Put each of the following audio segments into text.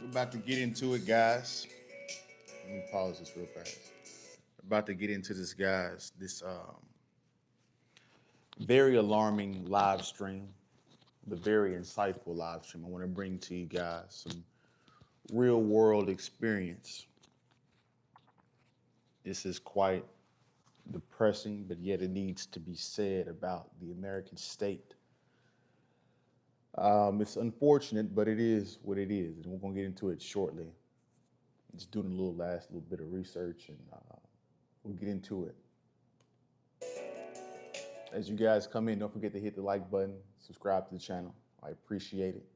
We're about to get into it, guys. Let me pause this real fast. We're about to get into this, guys. This very alarming live stream, the very insightful live stream. I want to bring to you guys some real world experience. This is quite depressing, but yet it needs to be said about the American state. It's unfortunate, but it is what it is, and we're gonna get into it shortly. Just doing a last little bit of research, and we'll get into it. As you guys come in, don't forget to hit the like button, subscribe to the channel. I appreciate it.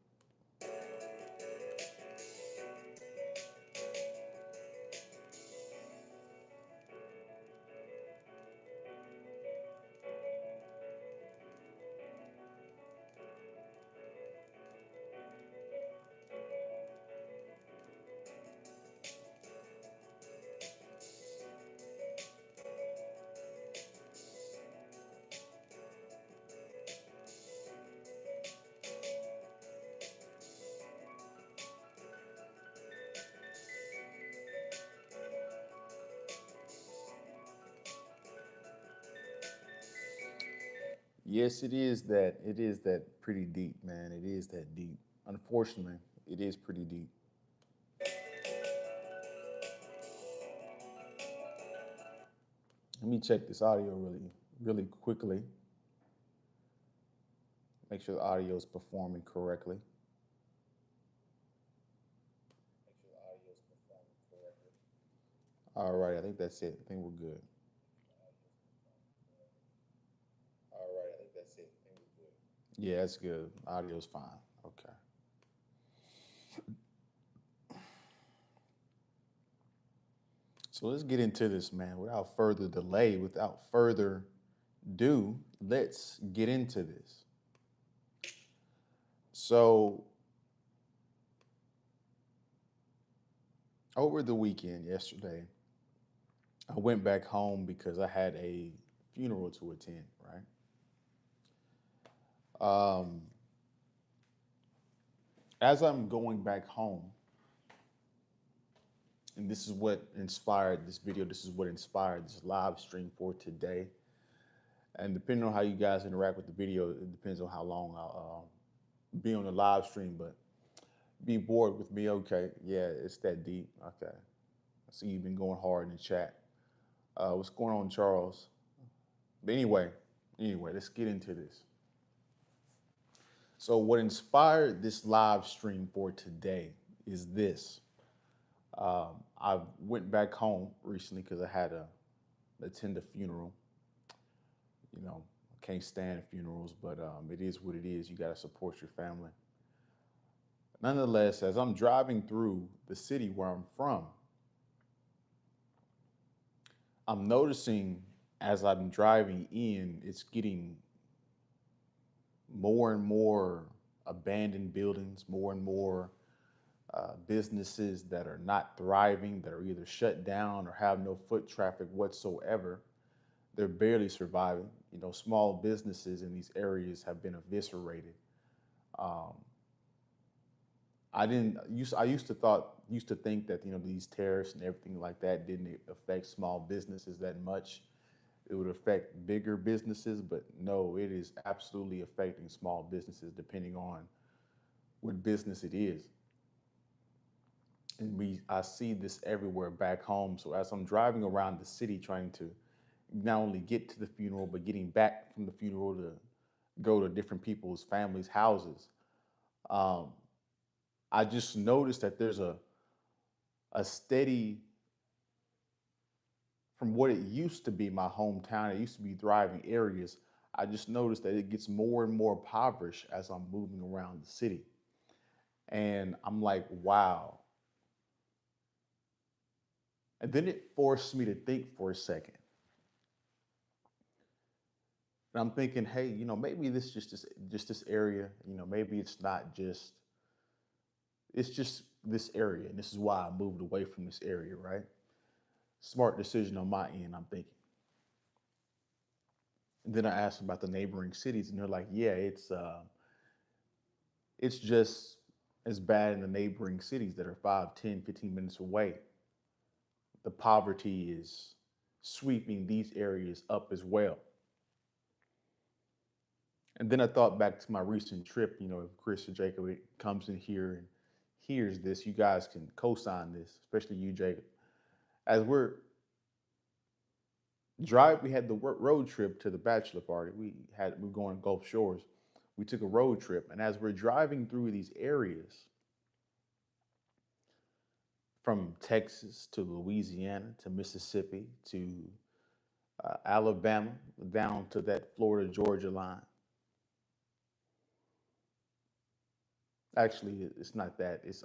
Yes, it is that. It is that pretty deep, man. It is that deep. Unfortunately, it is pretty deep. Let me check this audio really quickly. Make sure the audio is performing correctly. All right, I think that's it. I think we're good. Yeah, that's good. Audio's fine. Okay. So let's get into this, man. Without further delay, without further ado, let's get into this. So, over the weekend, yesterday, I went back home because I had a funeral to attend, right? Um, as I'm going back home, and this is what inspired this video, this is what inspired this live stream for today. And depending on how you guys interact with the video, it depends on how long I'll be on the live stream. But be bored with me, okay? Yeah, it's that deep. Okay. I see you've been going hard in the chat. What's going on, Charles? But anyway, let's get into this. So, what inspired this live stream for today is this. I went back home recently because I had to attend a funeral. You know, I can't stand funerals, but it is what it is. You got to support your family. Nonetheless, as I'm driving through the city where I'm from, I'm noticing as I'm driving in, it's getting more and more abandoned buildings, more and more businesses that are not thriving, that are either shut down or have no foot traffic whatsoever. They're barely surviving. You know, small businesses in these areas have been eviscerated. Um, I used to think that these tariffs and everything like that didn't affect small businesses that much. It would affect bigger businesses, but no, it is absolutely affecting small businesses depending on what business it is. And I see this everywhere back home. So as I'm driving around the city trying to not only get to the funeral, but getting back from the funeral to go to different people's families' houses, um, I just noticed that there's a steady, from what it used to be my hometown, it used to be thriving areas. I just noticed that it gets more and more impoverished as I'm moving around the city. And I'm like, wow. And then it forced me to think for a second. And I'm thinking, hey, maybe this just this area, maybe it's just this area. And this is why I moved away from this area, right? Smart decision on my end, I'm thinking. And then I asked about the neighboring cities, and they're like, yeah, it's just as bad in the neighboring cities that are 5, 10, 15 minutes away. The poverty is sweeping these areas up as well. And then I thought back to my recent trip. If Chris or Jacob comes in here and hears this, you guys can co-sign this, especially you, Jacob. As we had the road trip to the bachelor party. We were going to Gulf Shores. We took a road trip, and as we're driving through these areas, from Texas to Louisiana to Mississippi to Alabama, down to that Florida Georgia line. Actually, it's not that. It's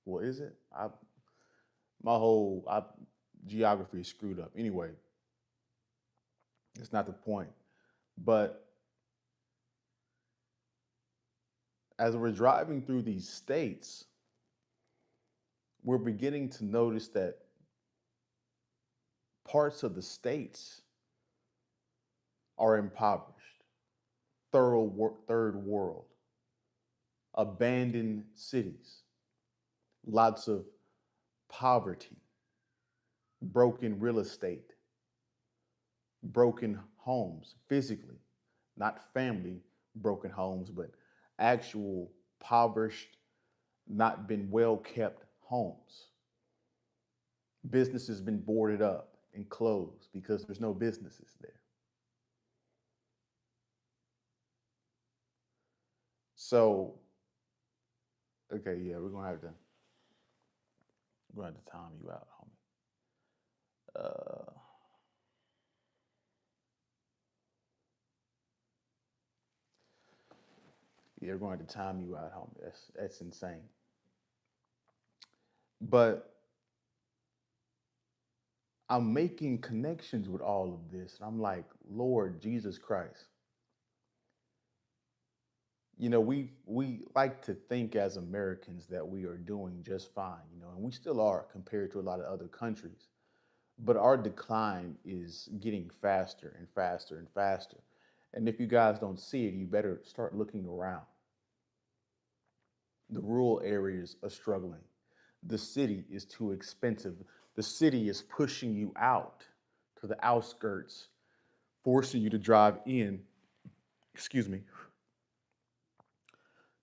well, is it? My whole geography is screwed up. Anyway, it's not the point. But as we're driving through these states, we're beginning to notice that parts of the states are impoverished, third world, abandoned cities, lots of poverty, broken real estate, broken homes physically, not family broken homes, but actual impoverished, not been well kept homes. Businesses been boarded up and closed because there's no businesses there. So, okay, yeah, we're gonna have to time you out, homie. Yeah, we're going to time you out, homie. That's insane. But I'm making connections with all of this, and I'm like, Lord Jesus Christ. We like to think as Americans that we are doing just fine, and we still are compared to a lot of other countries. But our decline is getting faster and faster and faster. And if you guys don't see it, you better start looking around. The rural areas are struggling. The city is too expensive. The city is pushing you out to the outskirts, forcing you to drive in, excuse me,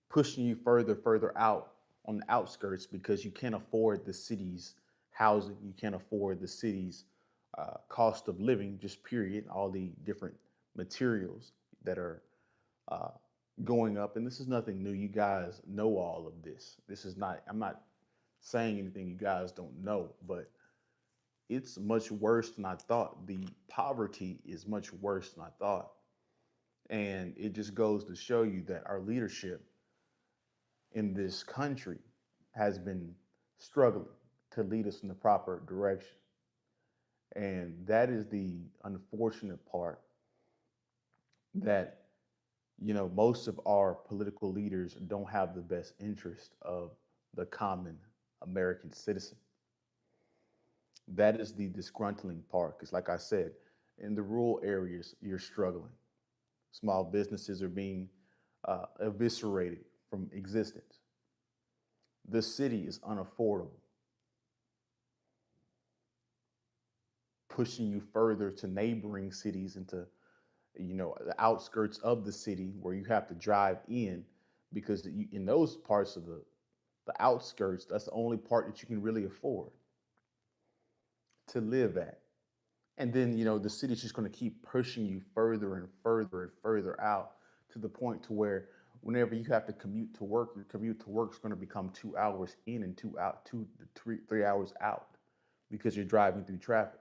pushing you further out on the outskirts because you can't afford the city's housing. You can't afford the city's cost of living, just period, all the different materials that are going up. And this is nothing new. You guys know all of this. I'm not saying anything you guys don't know, but it's much worse than I thought. The poverty is much worse than I thought. And it just goes to show you that our leadership in this country has been struggling to lead us in the proper direction. And that is the unfortunate part, that most of our political leaders don't have the best interest of the common American citizen. That is the disgruntling part, because like I said, in the rural areas, you're struggling. Small businesses are being eviscerated from existence. The city is unaffordable, pushing you further to neighboring cities, into the outskirts of the city where you have to drive in, because in those parts of the outskirts, that's the only part that you can really afford to live at. And then the city's just going to keep pushing you further and further and further out, to the point to where whenever you have to commute to work, your commute to work is going to become 2 hours in and 2 out, 3 hours out, because you're driving through traffic.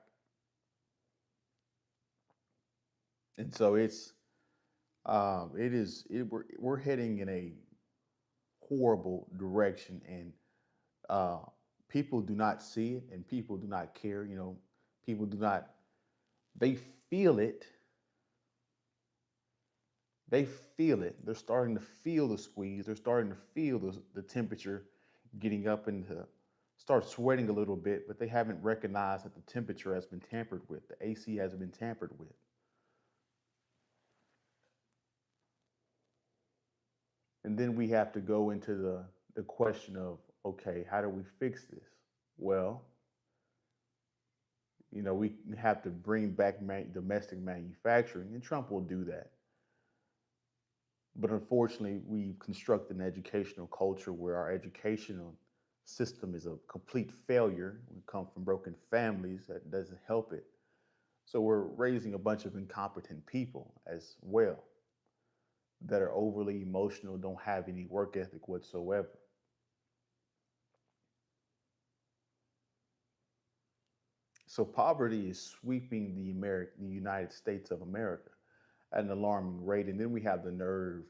And so we're heading in a horrible direction, and people do not see it, and people do not care. People do not. They feel it. They feel it. They're starting to feel the squeeze. They're starting to feel the temperature getting up, and start sweating a little bit, but they haven't recognized that the temperature has been tampered with. The AC has been tampered with. And then we have to go into the question of, okay, how do we fix this? Well, we have to bring back domestic manufacturing, and Trump will do that. But unfortunately, we've constructed an educational culture where our educational system is a complete failure. We come from broken families that doesn't help it. So we're raising a bunch of incompetent people as well that are overly emotional, don't have any work ethic whatsoever. So poverty is sweeping the United States of America at an alarming rate, and then we have the nerve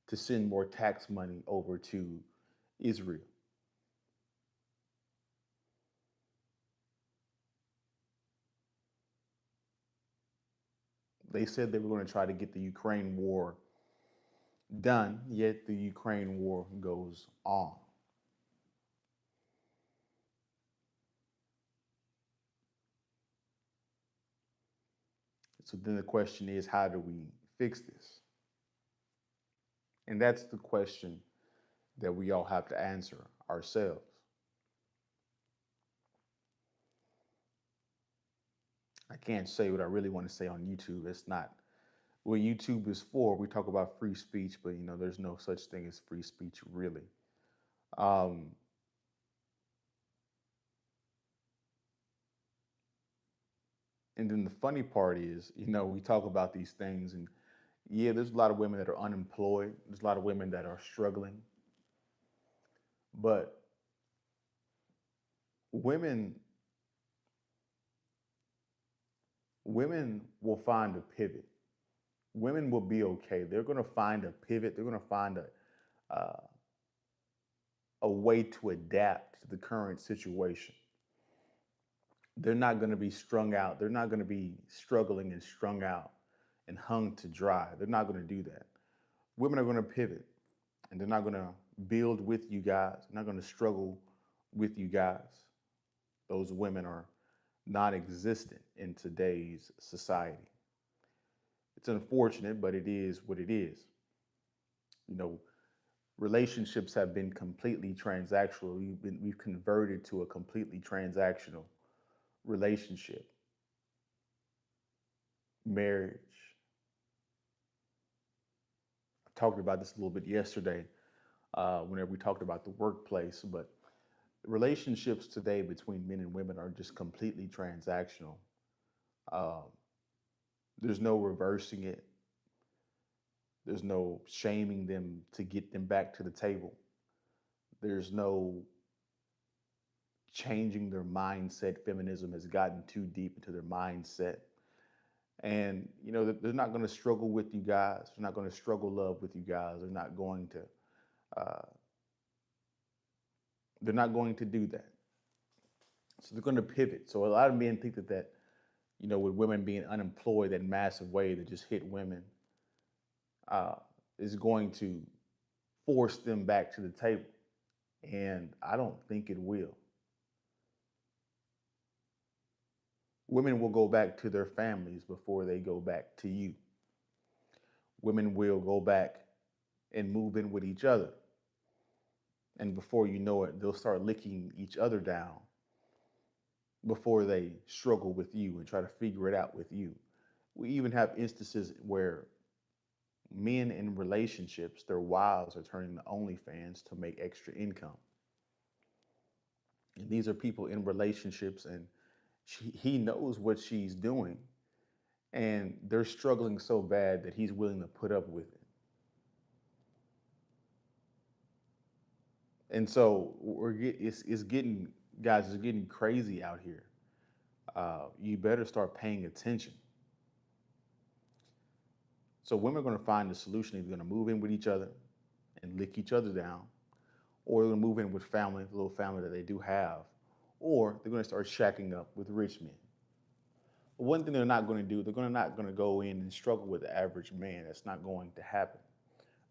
to send more tax money over to Israel. They said they were going to try to get the Ukraine war done, yet the Ukraine war goes on. So then the question is, how do we fix this? And that's the question that we all have to answer ourselves. I can't say what I really want to say on YouTube. It's not what YouTube is for. We talk about free speech, but there's no such thing as free speech, really. Um, and then the funny part is, we talk about these things, and yeah, there's a lot of women that are unemployed. There's a lot of women that are struggling, but women women will find a pivot. Women will be okay. They're going to find a pivot. They're going to find a way to adapt to the current situation. They're not going to be strung out. They're not going to be struggling and strung out and hung to dry. They're not going to do that. Women are going to pivot, and they're not going to build with you guys. They're not going to struggle with you guys. Those women are non-existent in today's society. It's unfortunate, but it is what it is. You know, relationships have been completely transactional. We've converted to a completely transactional relationship. Marriage. I talked about this a little bit yesterday, whenever we talked about the workplace, but relationships today between men and women are just completely transactional. Um, there's no reversing it. There's no shaming them to get them back to the table. There's no changing their mindset. Feminism has gotten too deep into their mindset. And, they're not going to struggle with you guys. They're not going to struggle love with you guys. Uh, they're not going to do that. So they're going to pivot. So a lot of men think that, with women being unemployed, that massive way that just hit women uh, is going to force them back to the table. And I don't think it will. Women will go back to their families before they go back to you. Women will go back and move in with each other. And before you know it, they'll start licking each other down before they struggle with you and try to figure it out with you. We even have instances where men in relationships, their wives are turning to OnlyFans to make extra income. And these are people in relationships, and he knows what she's doing, and they're struggling so bad that he's willing to put up with it. And so it's getting, guys, it's getting crazy out here. You better start paying attention. So women are going to find a solution. They're going to move in with each other and lick each other down, or they're going to move in with family, the little family that they do have, or they're going to start shacking up with rich men. But one thing they're not going to do, they're not going to go in and struggle with the average man. That's not going to happen,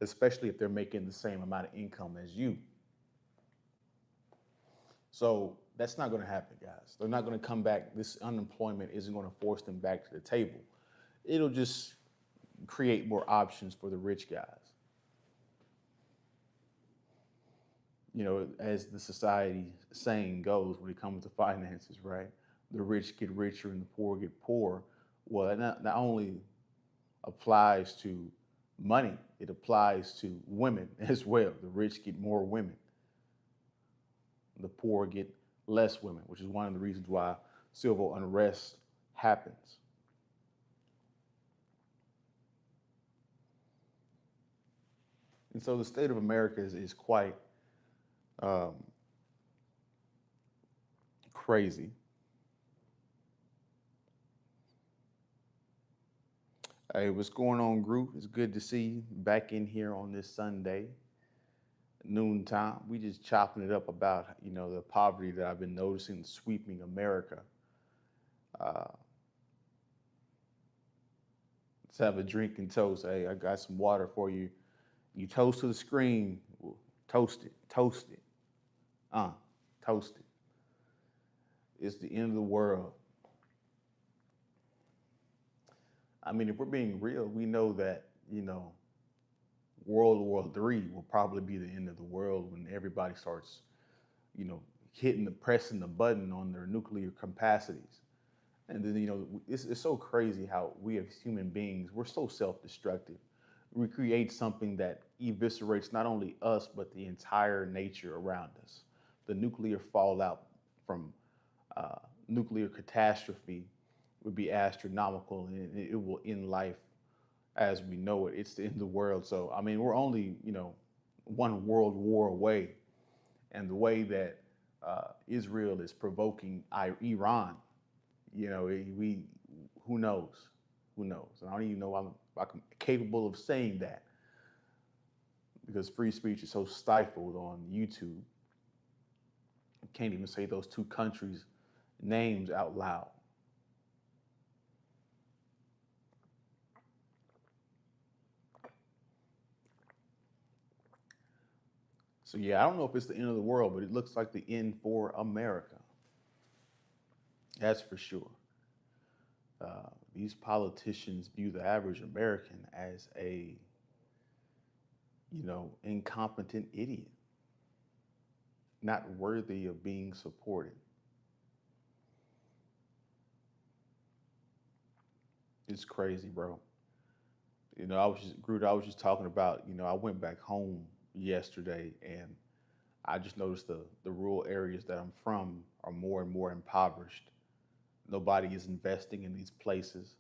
especially if they're making the same amount of income as you. So that's not going to happen, guys. They're not going to come back. This unemployment isn't going to force them back to the table. It'll just create more options for the rich guys. as the society saying goes when it comes to finances, right? The rich get richer and the poor get poorer. Well, that not only applies to money, it applies to women as well. The rich get more women, the poor get less women, which is one of the reasons why civil unrest happens. And so the state of America is quite um, crazy. Hey, what's going on, group? It's good to see you back in here on this Sunday, noontime. We just chopping it up about, the poverty that I've been noticing sweeping America. Uh, let's have a drink and toast. Hey, I got some water for you. You toast to the screen. Toast it. Toast it. Toast it. It's the end of the world. I mean, if we're being real, we know that, World War III will probably be the end of the world when everybody starts, pressing the button on their nuclear capacities. And then, it's so crazy how we as human beings, we're so self-destructive. We create something that eviscerates not only us, but the entire nature around us. The nuclear fallout from nuclear catastrophe would be astronomical, and it will end life as we know it. It's the end of the world. So, I mean, we're only, one world war away. And the way that Israel is provoking Iran, we who knows? Who knows? And I don't even know I'm capable of saying that because free speech is so stifled on YouTube. I can't even say those two countries' names out loud. So yeah, I don't know if it's the end of the world, but it looks like the end for America. That's for sure. These politicians view the average American as a, incompetent idiot, not worthy of being supported. It's crazy, bro. I was just talking about, I went back home yesterday and I just noticed the rural areas that I'm from are more and more impoverished. Nobody is investing in these places.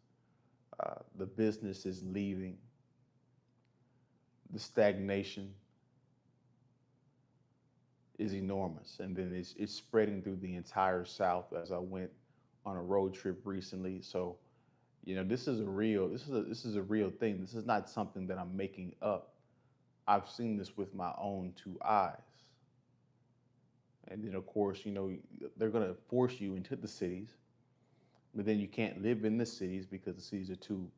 The business is leaving. The stagnation is enormous, and then it's spreading through the entire South. As I went on a road trip recently, so this is a real thing. This is not something that I'm making up. I've seen this with my own two eyes. And then, of course, they're going to force you into the cities, but then you can't live in the cities because the cities are too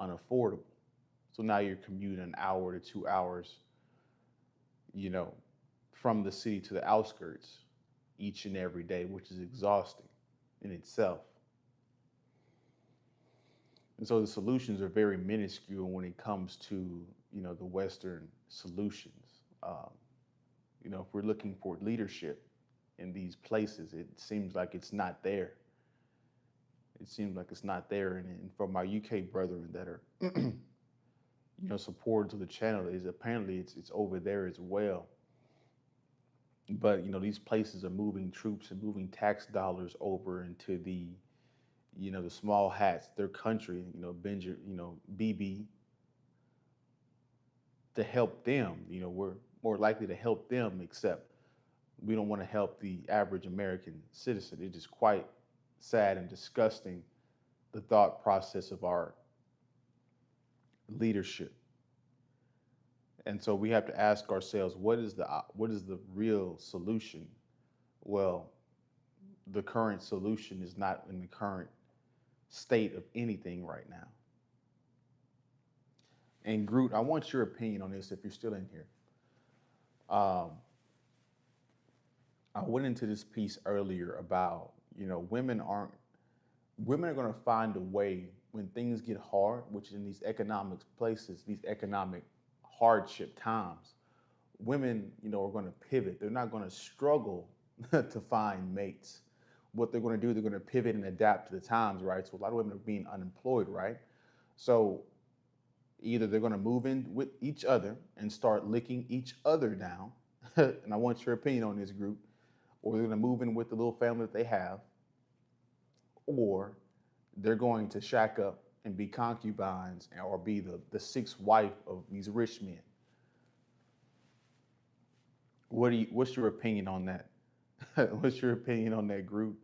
unaffordable. So now you're commuting an hour to 2 hours, you know, from the city to the outskirts each and every day, which is exhausting in itself. And so the solutions are very minuscule when it comes to, the Western solutions. If we're looking for leadership in these places, it seems like it's not there. It seems like it's not there. And for my UK brethren that are, supportive to the channel, is apparently it's over there as well. But these places are moving troops and moving tax dollars over into the small hats, their country, BB, to help them. We're more likely to help them, except we don't want to help the average American citizen. It is quite sad and disgusting, the thought process of our leadership. And so we have to ask ourselves, what is the real solution? Well, the current solution is not in the current state of anything right now. And Groot, I want your opinion on this if you're still in here. I went into this piece earlier about, women are going to find a way when things get hard, which in these economic places, these economic hardship times, women, are going to pivot. They're not going to struggle to find mates. What they're going to do, they're going to pivot and adapt to the times, right? So a lot of women are being unemployed, right? So either they're going to move in with each other and start licking each other down, and I want your opinion on this group, or they're going to move in with the little family that they have, or they're going to shack up and be concubines or be the sixth wife of these rich men. What's your opinion on that? What's your opinion on that group?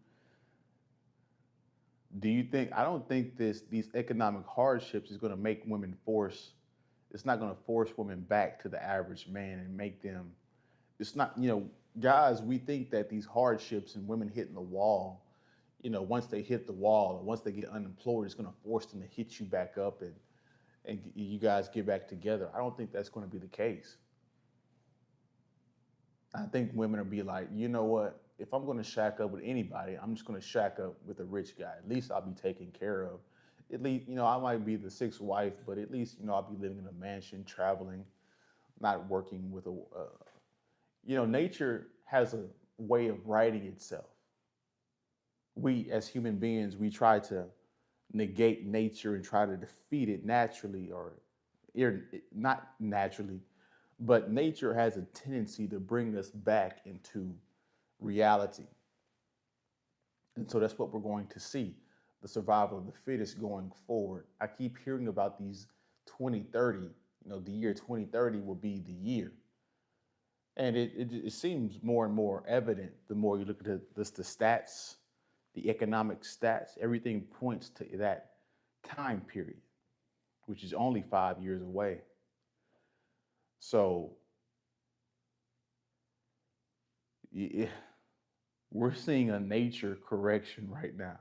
Do you think, I don't think these economic hardships is going to make women force, it's not going to force women back to the average man and make them, it's not, guys, we think that these hardships and women hitting the wall, once they hit the wall or once they get unemployed, it's going to force them to hit you back up and you guys get back together. I don't think that's going to be the case. I think women will be like, you know what? If I'm going to shack up with anybody, I'm just going to shack up with a rich guy. At least I'll be taken care of. At least, I might be the sixth wife, but at least, I'll be living in a mansion, traveling, not working with nature has a way of righting itself. We, as human beings, we try to negate nature and try to defeat it naturally or not naturally, but nature has a tendency to bring us back into reality. And so that's what we're going to see, the survival of the fittest going forward. I keep hearing about these 2030, the year 2030 will be the year. And it seems more and more evident the more you look at the stats, the economic stats, everything points to that time period, which is only 5 years away. So yeah, we're seeing a nature correction right now.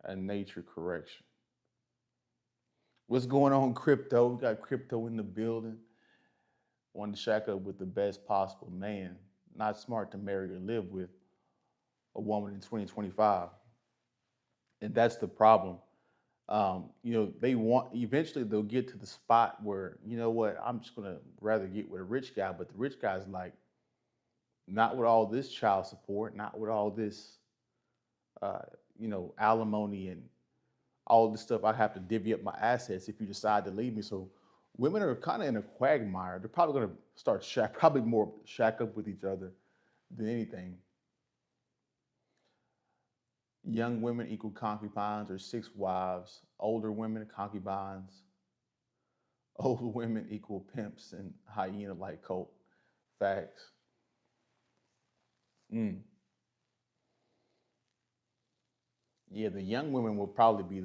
A nature correction. What's going on, crypto? We got crypto in the building. Want to shack up with the best possible man. Not smart to marry or live with a woman in 2025. And that's the problem. They want, eventually they'll get to the spot where, you know what, I'm just gonna rather get with a rich guy, but the rich guy's like, not with all this child support, not with all this, alimony and all this stuff. I have to divvy up my assets if you decide to leave me. So women are kind of in a quagmire. They're probably going to start probably more shack up with each other than anything. Young women equal concubines or six wives. Older women, concubines. Older women equal pimps and hyena-like cult. Facts. Mm. Yeah, the young women will probably be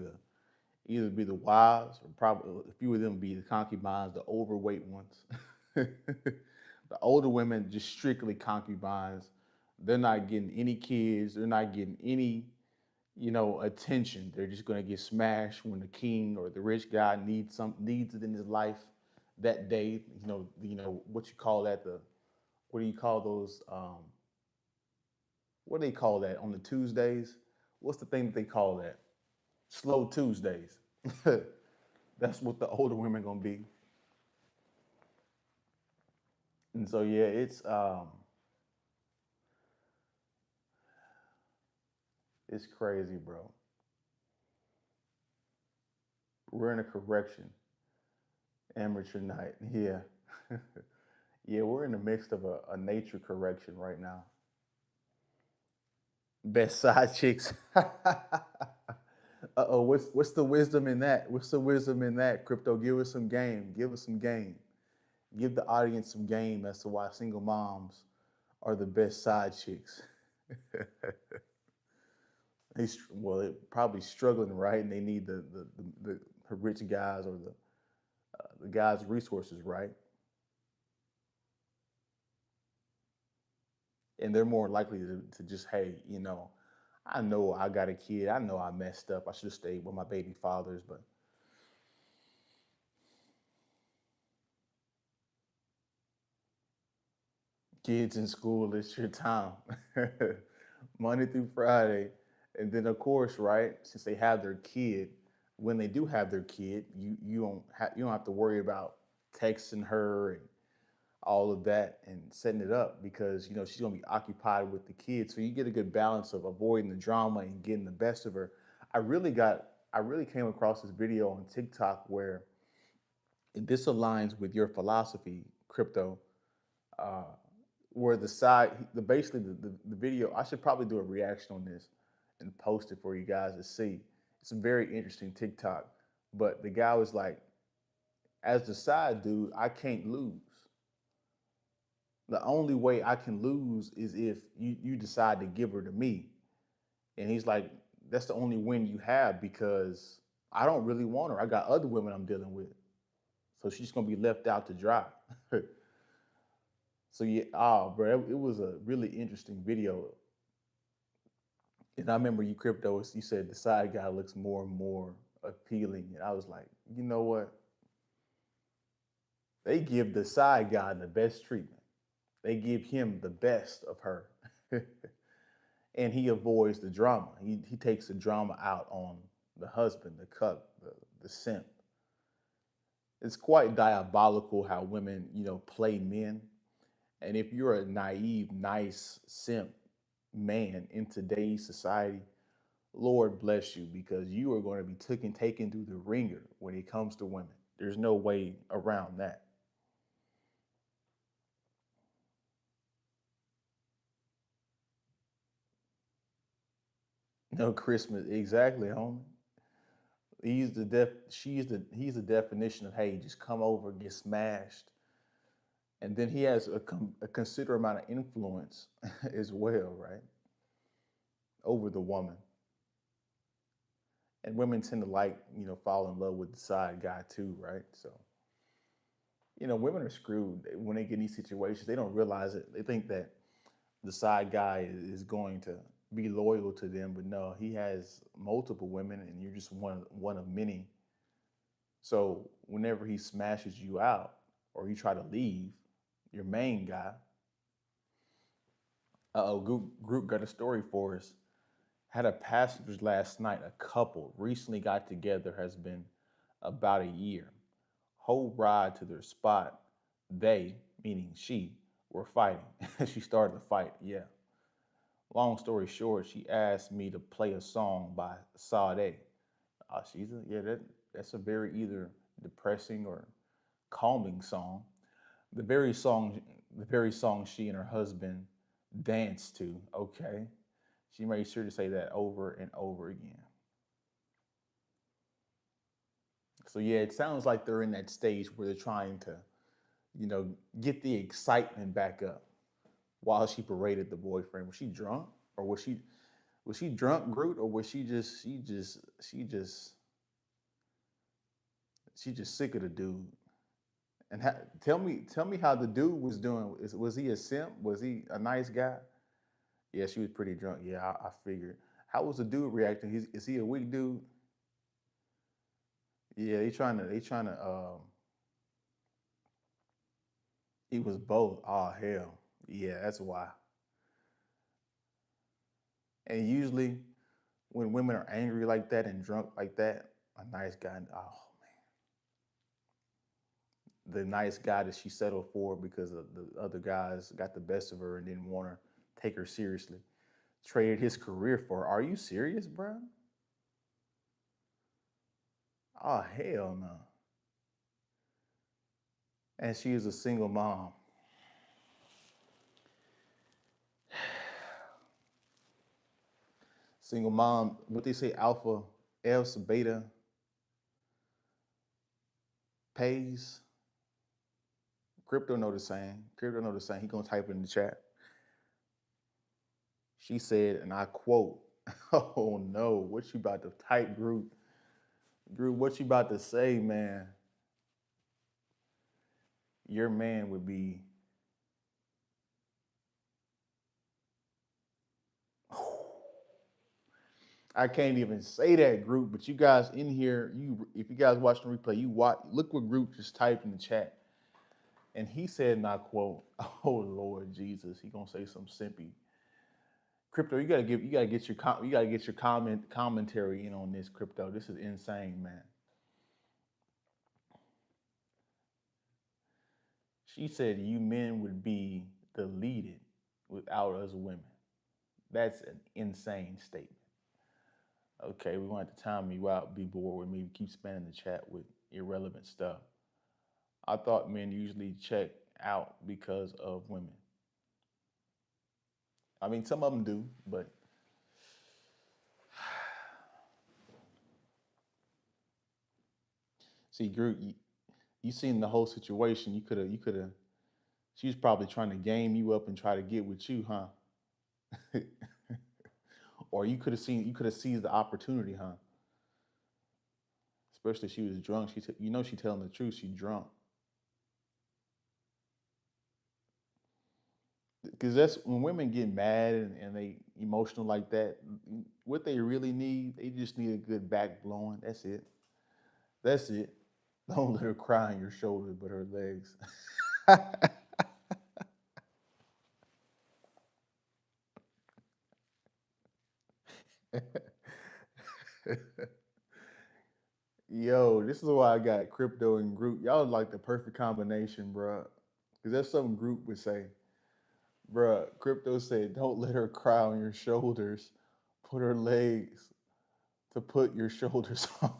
either be the wives or probably a few of them be the concubines, the overweight ones. The older women just strictly concubines. They're not getting any kids. They're not getting any, attention. They're just gonna get smashed when the king or the rich guy needs it in his life that day. What you call that? What do you call those? What do they call that on the Tuesdays? What's the thing that they call that? Slow Tuesdays. That's what the older women gonna be. And so yeah, it's crazy, bro. We're in a correction. Amateur night. Yeah. Yeah, we're in the midst of a nature correction right now. Best side chicks. Uh-oh, what's the wisdom in that? What's the wisdom in that? Crypto, give us some game. Give us some game. Give the audience some game as to why single moms are the best side chicks. They're probably struggling, right? And they need the rich guys or the guys' resources, right? And they're more likely to just, hey, I know I got a kid. I know I messed up. I should have stayed with my baby fathers, but kids in school, it's your time. Monday through Friday. And then of course, right, since they have their kid, when they do have their kid, you don't have to worry about texting her and all of that and setting it up because she's gonna be occupied with the kids. So you get a good balance of avoiding the drama and getting the best of her. I really came across this video on TikTok where this aligns with your philosophy, crypto. Uh, where the basically the video, I should probably do a reaction on this and post it for you guys to see. It's a very interesting TikTok. But the guy was like, as the side dude, I can't lose. The only way I can lose is if you decide to give her to me. And he's like, that's the only win you have because I don't really want her. I got other women I'm dealing with. So she's gonna be left out to dry. So yeah, bro, it was a really interesting video. And I remember you crypto, you said the side guy looks more and more appealing. And I was like, you know what? They give the side guy the best treatment. They give him the best of her. And he avoids the drama. He takes the drama out on the husband, the cuck, the simp. It's quite diabolical how women, play men. And if you're a naive, nice simp man in today's society, Lord bless you because you are going to be taken through the ringer when it comes to women. There's no way around that. No Christmas, exactly, homie. He's the definition of, hey, just come over, get smashed, and then he has a considerable amount of influence as well, right, over the woman. And women tend to fall in love with the side guy too, right? So, women are screwed when they get in these situations. They don't realize it. They think that the side guy is going to be loyal to them, but no, he has multiple women, and you're just one of many. So whenever he smashes you out or you try to leave, your main guy, group got a story for us. Had a passengers last night. A couple recently got together. Has been about a year. Whole ride to their spot, they, meaning she, were fighting. She started the fight. Yeah. Long story short, she asked me to play a song by Sade. That's a very either depressing or calming song. The very song, the very song she and her husband danced to. Okay, she made sure to say that over and over again. So yeah, it sounds like they're in that stage where they're trying to, get the excitement back up. While she paraded the boyfriend, was she drunk or was she drunk, Groot, or was she just sick of the dude? And tell me how the dude was doing. Was he a simp? Was he a nice guy? Yeah, she was pretty drunk. Yeah, I figured. How was the dude reacting? Is he a weak dude? Yeah, they trying to. He was both. Oh hell, yeah, that's why. And usually, when women are angry like that and drunk like that, a nice guy. Oh, the nice guy that she settled for because of the other guys got the best of her and didn't want to take her seriously. Traded his career for her. Are you serious, bro? Oh hell no. And she is a single mom. Single mom, what they say, alpha, else, beta, pays. Crypto know the same. Crypto know the same. He gonna type it in the chat. She said, and I quote, "Oh no, what you about to type, Groot? Groot, what you about to say, man? Your man would be." I can't even say that, Groot. But you guys in here, if you guys watch the replay, you watch. Look what Groot just typed in the chat, and he said, and I quote, "Oh Lord Jesus, he gonna say some simpy." Crypto, you gotta get your commentary in on this, Crypto. This is insane, man. She said you men would be deleted without us women. That's an insane statement. Okay, we're going to have to time you out, be bored with me, keep spamming the chat with irrelevant stuff. I thought men usually check out because of women. I mean, some of them do, but see, Groot, you seen the whole situation. You could have. She was probably trying to game you up and try to get with you, huh? Or you could have seized the opportunity, huh? Especially she was drunk. She telling the truth. She drunk. Because that's when women get mad and they emotional like that. What they really need, they just need a good back blowing. That's it. That's it. Don't let her cry on your shoulder, but her legs. Yo, this is why I got crypto and group. Y'all like the perfect combination, bruh. Because that's something group would say. Bruh, crypto said, don't let her cry on your shoulders. Put her legs to put your shoulders on.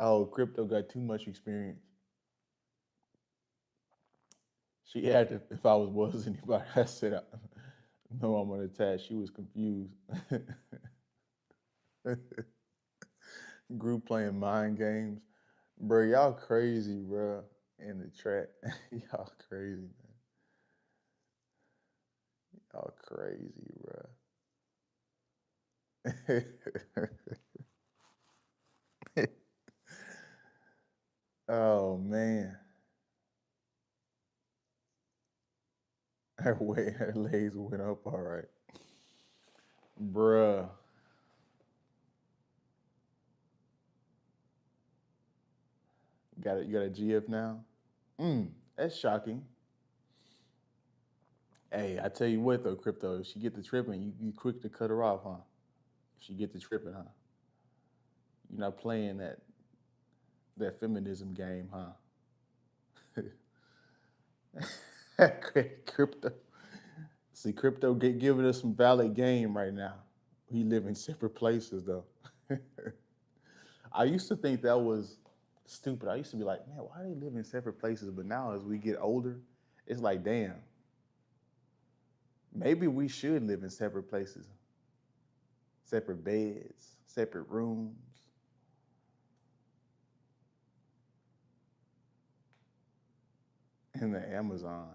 Oh, crypto got too much experience. She had to, if I was anybody, I said, no, I'm unattached. She was confused. Group playing mind games. Bro, y'all crazy, bro, in the chat. Y'all crazy, man. Y'all crazy, bro. Oh, man. Her legs went up all right. Bruh. You got a GF now? That's shocking. Hey, I tell you what though, crypto, if she get the tripping, you quick to cut her off, huh? If she get the tripping, huh? You're not playing that feminism game, huh? Crypto. See, crypto giving us some valid game right now. We live in separate places though. I used to think that was stupid. I used to be like, man, why do they live in separate places? But now as we get older, it's like, damn, maybe we should live in separate places, separate beds, separate rooms. In the Amazon,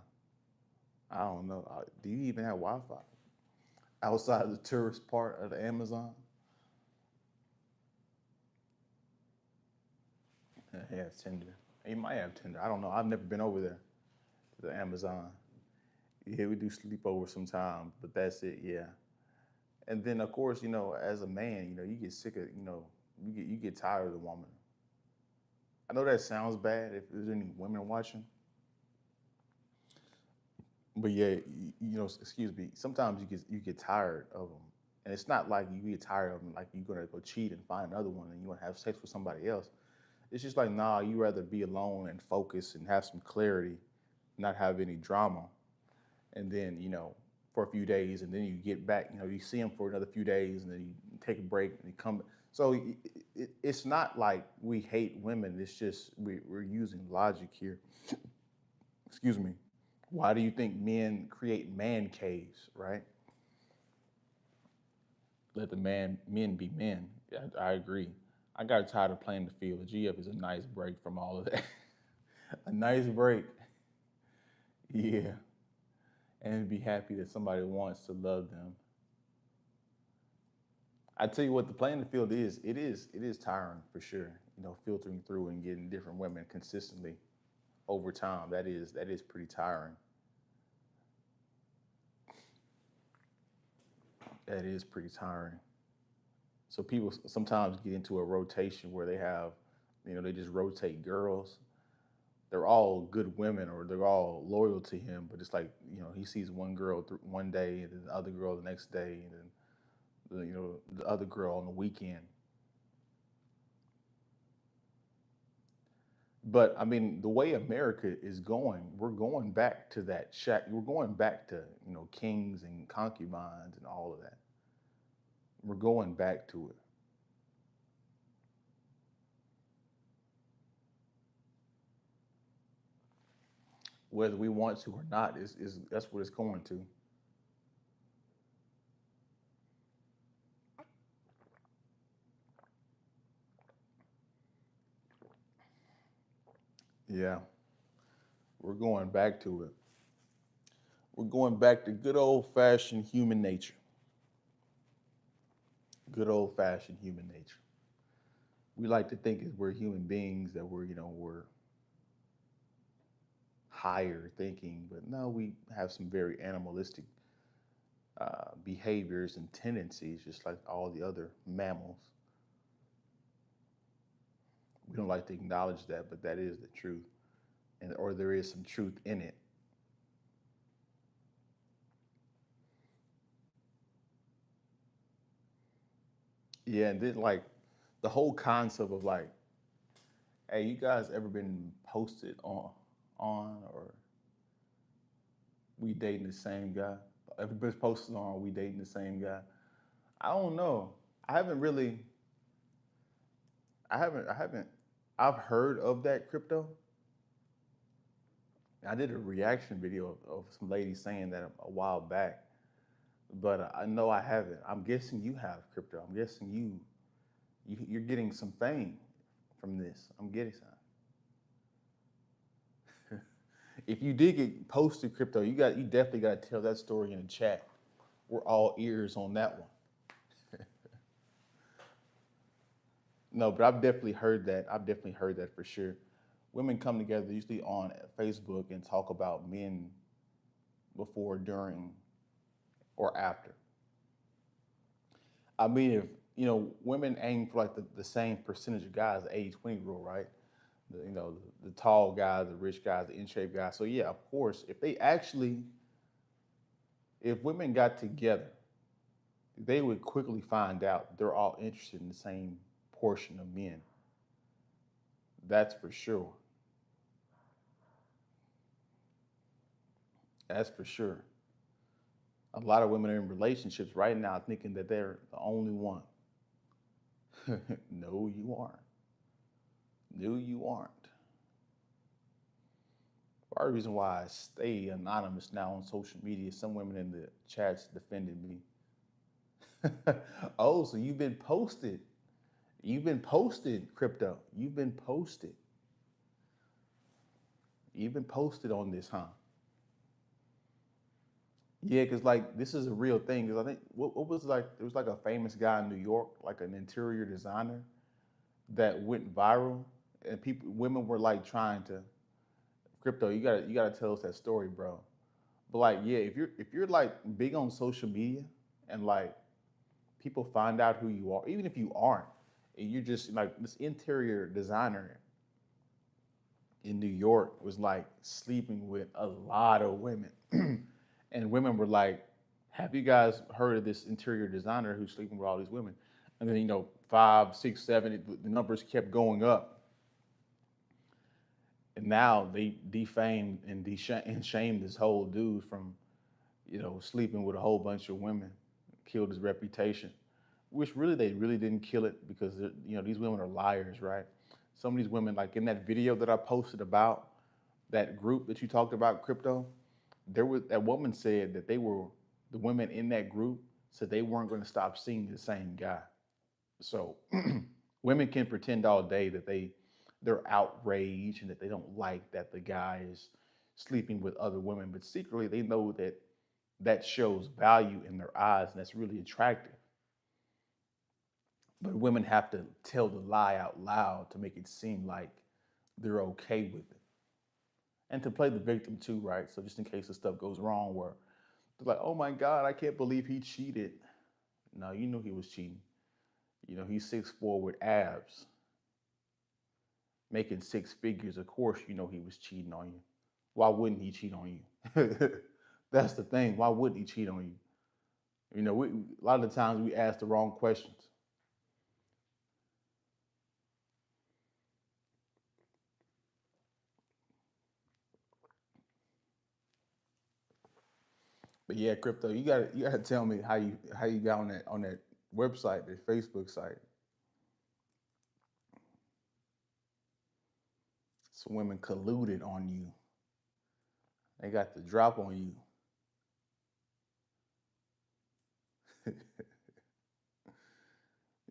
I don't know. Do you even have Wi-Fi outside of the tourist part of the Amazon? He has Tinder. He might have Tinder. I don't know. I've never been over there to the Amazon. Yeah, we do sleep over sometime, but that's it. Yeah. And then of course, as a man, you get sick of, you get tired of the woman. I know that sounds bad if there's any women watching, but yeah, excuse me. Sometimes you get tired of them, and it's not like you get tired of them like you're gonna go cheat and find another one and you want to have sex with somebody else. It's just like nah, you rather be alone and focus and have some clarity, not have any drama, and then for a few days, and then you get back. You see them for another few days, and then you take a break and you come. So it's not like we hate women. It's just we're using logic here. Excuse me. Why do you think men create man caves, right? Let the men be men. Yeah, I agree. I got tired of playing the field. The GF is a nice break from all of that. A nice break. Yeah. And be happy that somebody wants to love them. I tell you what, the playing the field is. It is tiring for sure. Filtering through and getting different women consistently over time. That is pretty tiring. That is pretty tiring. So people sometimes get into a rotation where they have, they just rotate girls. They're all good women or they're all loyal to him, but it's like, he sees one girl one day and then the other girl the next day and then the other girl on the weekend. But I mean, the way America is going, we're going back to that shack. We're going back to, kings and concubines and all of that. We're going back to it. Whether we want to or not, is that's what it's going to. Yeah, we're going back to it. We're going back to good old fashioned human nature. Good old fashioned human nature. We like to think we're human beings, that we're higher thinking, but no, we have some very animalistic behaviors and tendencies, just like all the other mammals. We don't like to acknowledge that, but that is the truth, and or there is some truth in it. Yeah, and then like the whole concept of like, hey, you guys ever been posted on or we dating the same guy? Everybody's posted on we dating the same guy. I don't know. I haven't really. I haven't. I haven't. I've heard of that crypto. I did a reaction video of some lady saying that a while back, but I know I haven't. I'm guessing you have crypto. I'm guessing you're getting some fame from this. I'm getting some. If you did get posted crypto, you definitely got to tell that story in the chat. We're all ears on that one. No, but I've definitely heard that. I've definitely heard that for sure. Women come together usually on Facebook and talk about men before, during, or after. I mean, if women aim for like the same percentage of guys, the 80-20 rule, right? The tall guys, the rich guys, the in shape guys. So yeah, of course, if women got together, they would quickly find out they're all interested in the same portion of men. That's for sure. That's for sure. A lot of women are in relationships right now thinking that they're the only one. No, you aren't. No, you aren't. Part of the reason why I stay anonymous now on social media, some women in the chats defended me. Oh, so you've been posted. You've been posted, crypto. You've been posted. You've been posted on this, huh? Yeah, because like this is a real thing. Because I think what was like there was like a famous guy in New York, like an interior designer, that went viral, and women were like trying to crypto. You gotta tell us that story, bro. But like, yeah, if you're like big on social media and like people find out who you are, even if you aren't, and you're just like this interior designer in New York was like sleeping with a lot of women. And women were like, have you guys heard of this interior designer who's sleeping with all these women? And then, five, six, seven, the numbers kept going up. And now they defamed and shamed this whole dude from, sleeping with a whole bunch of women, killed his reputation, which really they really didn't kill it because, these women are liars, right? Some of these women, like in that video that I posted about that group that you talked about, crypto, there was that woman said that the women in that group said they weren't going to stop seeing the same guy. So women can pretend all day that they're outraged and that they don't like that the guy is sleeping with other women, but secretly they know that that shows value in their eyes and that's really attractive. But women have to tell the lie out loud to make it seem like they're okay with it. And to play the victim too, right? So just in case the stuff goes wrong where they're like, oh my God, I can't believe he cheated. No, you knew he was cheating. He's 6'4" with abs, making six figures. Of course, he was cheating on you. Why wouldn't he cheat on you? That's the thing. Why wouldn't he cheat on you? A lot of the times we ask the wrong questions. But yeah, crypto, you gotta tell me how you got on that website, the Facebook site. Some women colluded on you. They got the drop on you.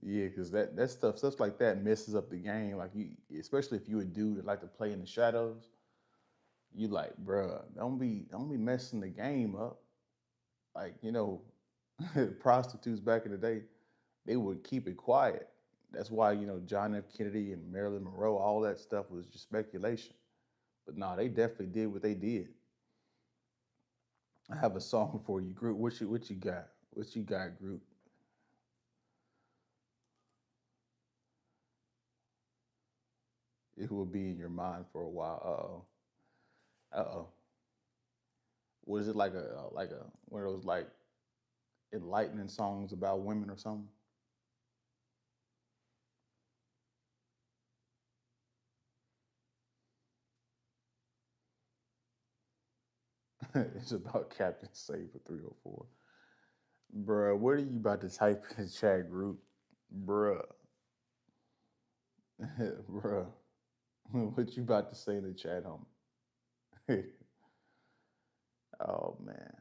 Yeah, because that stuff like that messes up the game. Like you, especially if you a dude that like to play in the shadows, you like, bruh, don't be messing the game up. Like prostitutes back in the day, they would keep it quiet. That's why John F. Kennedy and Marilyn Monroe, all that stuff was just speculation. But no, they definitely did what they did. I have a song for you, Groot. What you got? What you got, Groot? It will be in your mind for a while. Uh oh. Uh oh. Was it like a one of those like enlightening songs about women or something? It's about Captain Save for 304. Bruh, what are you about to type in the chat group? Bruh. Bruh. What you about to say in the chat, homie? Oh man.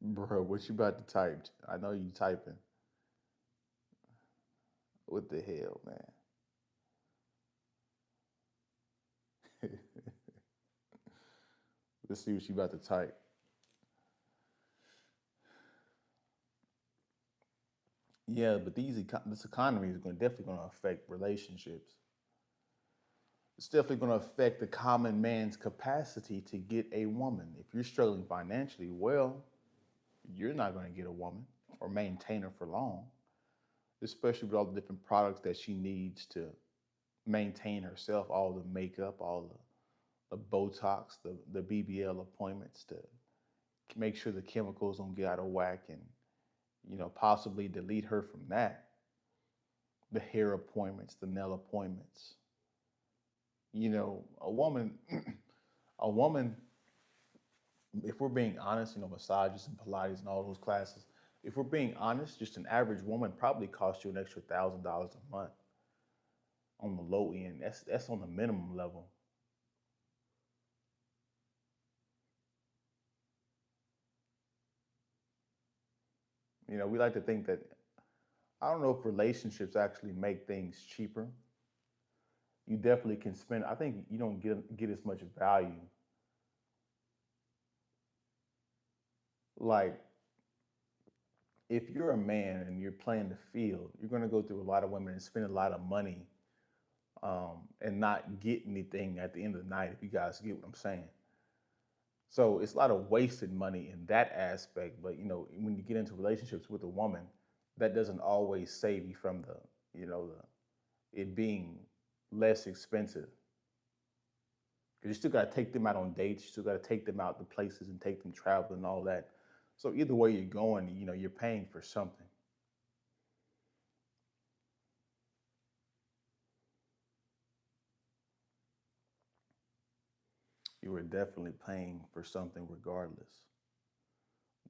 Bruh, what you about to type? I know you typing. What the hell, man? Let's see what you about to type. Yeah, but this economy is definitely going to affect relationships. It's definitely going to affect the common man's capacity to get a woman. If you're struggling financially, well, you're not going to get a woman or maintain her for long, especially with all the different products that she needs to maintain herself, all the makeup, all the Botox, the BBL appointments to make sure the chemicals don't get out of whack and, possibly delete her from that. The hair appointments, the nail appointments. A woman, a woman, if we're being honest, massages and Pilates and all those classes, if we're being honest, just an average woman probably costs you an extra $1,000 a month on the low end. That's on the minimum level. We like to think that I don't know if relationships actually make things cheaper. You definitely can spend. I think you don't get as much value. Like if you're a man and you're playing the field, you're going to go through a lot of women and spend a lot of money and not get anything at the end of the night. If you guys get what I'm saying. So it's a lot of wasted money in that aspect. But when you get into relationships with a woman, that doesn't always save you from it being less expensive. Because you still got to take them out on dates. You still got to take them out to places and take them traveling and all that. So either way you're going, you're paying for something. You are definitely paying for something regardless.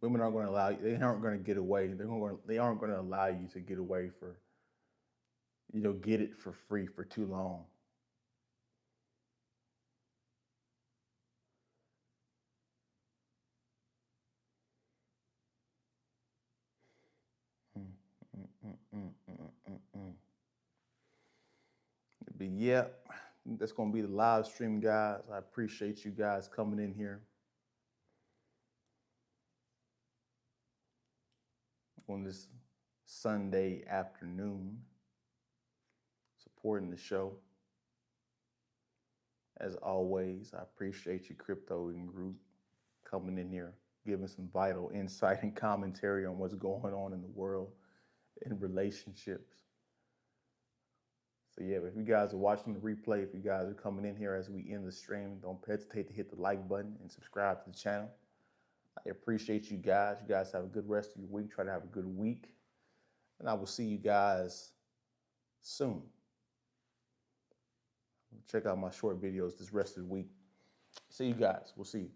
Women aren't going to allow you. They aren't going to get away. They aren't going to allow you to get away for get it for free for too long. Mm, mm, mm, mm, mm, mm, mm. But yeah, that's going to be the live stream, guys. I appreciate you guys coming in here on this Sunday afternoon, supporting the show. As always, I appreciate you, Crypto and Group, coming in here, giving some vital insight and commentary on what's going on in the world in relationships. So yeah, if you guys are watching the replay, if you guys are coming in here as we end the stream, don't hesitate to hit the like button and subscribe to the channel. I appreciate you guys. You guys have a good rest of your week. Try to have a good week. And I will see you guys soon. Check out my short videos this rest of the week. See you guys. We'll see you.